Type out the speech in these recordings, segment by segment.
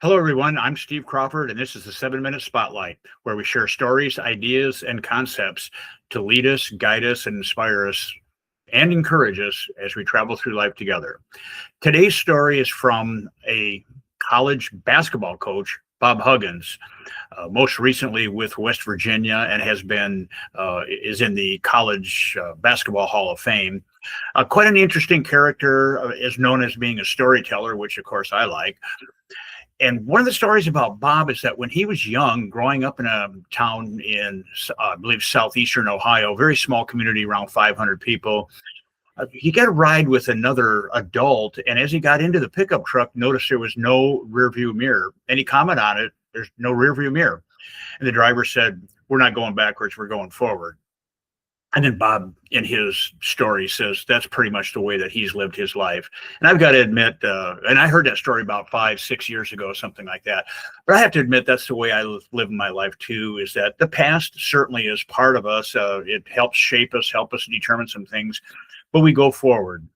Hello, everyone. I'm Steve Crawford, and this is the 7-Minute Spotlight, where we share stories, ideas, and concepts to lead us, guide us, and inspire us and encourage us as we travel through life together. Today's story is from a college basketball coach, Bob Huggins, most recently with West Virginia, and is in the College Basketball Hall of Fame. Quite an interesting character, is known as being a storyteller, which of course I like. And one of the stories about Bob is that when he was young, growing up in a town in, I believe, southeastern Ohio, very small community, around 500 people, he got a ride with another adult. And as he got into the pickup truck, noticed there was no rear view mirror. And he commented on it, there's no rear view mirror. And the driver said, "We're not going backwards, we're going forward." And then Bob, in his story, says that's pretty much the way that he's lived his life. And I've got to admit, and I heard that story about 5-6 years ago, something like that. But I have to admit that's the way I live my life too, is that the past certainly is part of us. It helps shape us, help us determine some things, but we go forward.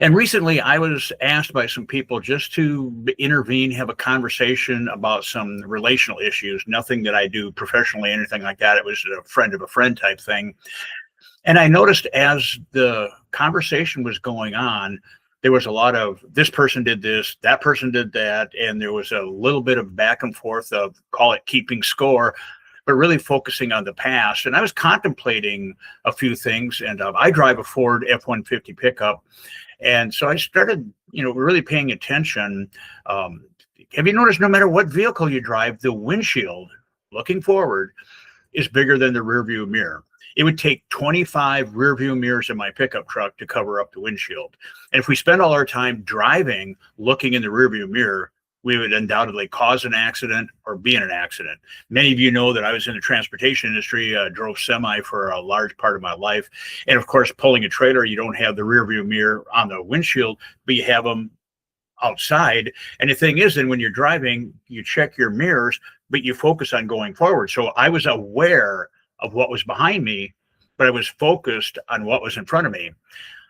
And recently I was asked by some people just to intervene, have a conversation about some relational issues, nothing that I do professionally, anything like that. It was a friend of a friend type thing. And I noticed as the conversation was going on, there was a lot of this person did this, that person did that. And there was a little bit of back and forth of, call it keeping score, but really focusing on the past. And I was contemplating a few things, and I drive a Ford F-150 pickup. And so I started, really paying attention. Have you noticed no matter what vehicle you drive, the windshield looking forward is bigger than the rear view mirror? It would take 25 rear view mirrors in my pickup truck to cover up the windshield. And if we spend all our time driving, looking in the rear view mirror, we would undoubtedly cause an accident or be in an accident. Many of you know that I was in the transportation industry, drove semi for a large part of my life. And of course, pulling a trailer, you don't have the rear view mirror on the windshield, but you have them outside. And the thing is, then when you're driving, you check your mirrors, but you focus on going forward. So I was aware of what was behind me, but I was focused on what was in front of me.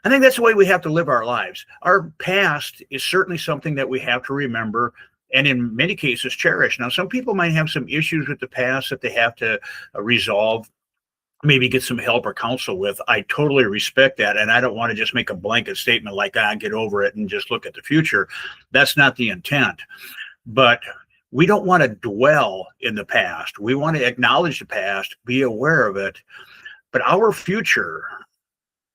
I think that's the way we have to live our lives. Our past is certainly something that we have to remember and in many cases cherish. Now, some people might have some issues with the past that they have to resolve, maybe get some help or counsel with. I totally respect that. And I don't want to just make a blanket statement like, get over it and just look at the future. That's not the intent. But we don't want to dwell in the past. We want to acknowledge the past, be aware of it. But our future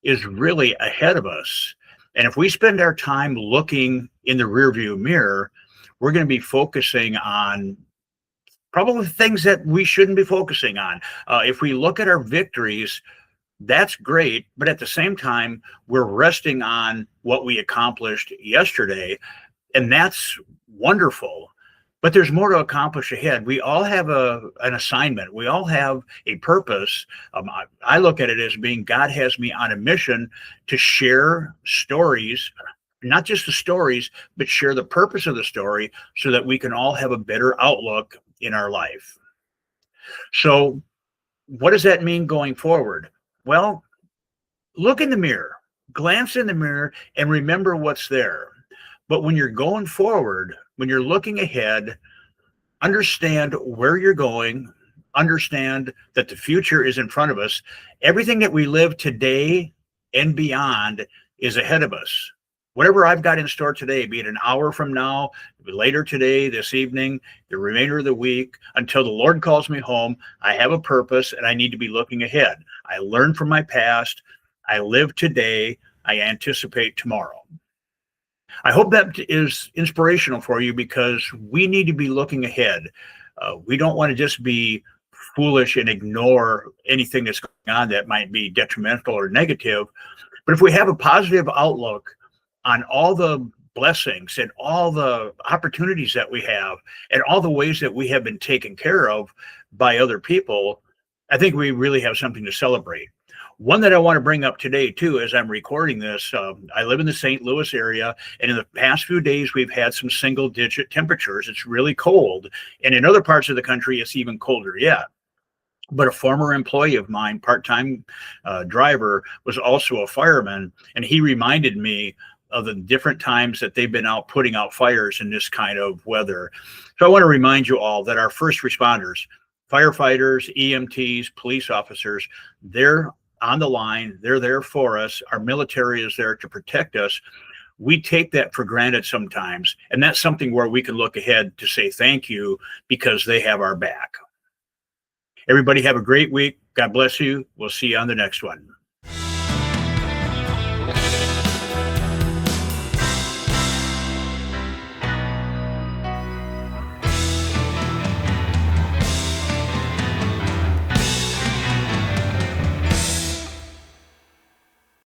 is really ahead of us. And if we spend our time looking in the rearview mirror, we're going to be focusing on probably things that we shouldn't be focusing on. If we look at our victories, that's great. But at the same time, we're resting on what we accomplished yesterday. And that's wonderful. But there's more to accomplish ahead. We all have an assignment. We all have a purpose. I look at it as being God has me on a mission to share stories, not just the stories, but share the purpose of the story so that we can all have a better outlook in our life. So what does that mean going forward? Well, look in the mirror, glance in the mirror, and remember what's there. But when you're going forward, when you're looking ahead, understand where you're going, understand that the future is in front of us. Everything that we live today and beyond is ahead of us. Whatever I've got in store today, be it an hour from now, later today, this evening, the remainder of the week, until the Lord calls me home, I have a purpose and I need to be looking ahead. I learned from my past. I live today. I anticipate tomorrow. I hope that is inspirational for you because we need to be looking ahead. We don't want to just be foolish and ignore anything that's going on that might be detrimental or negative. But if we have a positive outlook on all the blessings and all the opportunities that we have and all the ways that we have been taken care of by other people, I think we really have something to celebrate. One that I want to bring up today, too, as I'm recording this, I live in the St. Louis area, and in the past few days, we've had some single-digit temperatures. It's really cold, and in other parts of the country, it's even colder yet. But a former employee of mine, part-time driver, was also a fireman, and he reminded me of the different times that they've been out putting out fires in this kind of weather. So I want to remind you all that our first responders, firefighters, EMTs, police officers, they're on the line. They're there for us. Our military is there to protect us. We take that for granted sometimes. And that's something where we can look ahead to say thank you because they have our back. Everybody have a great week. God bless you. We'll see you on the next one.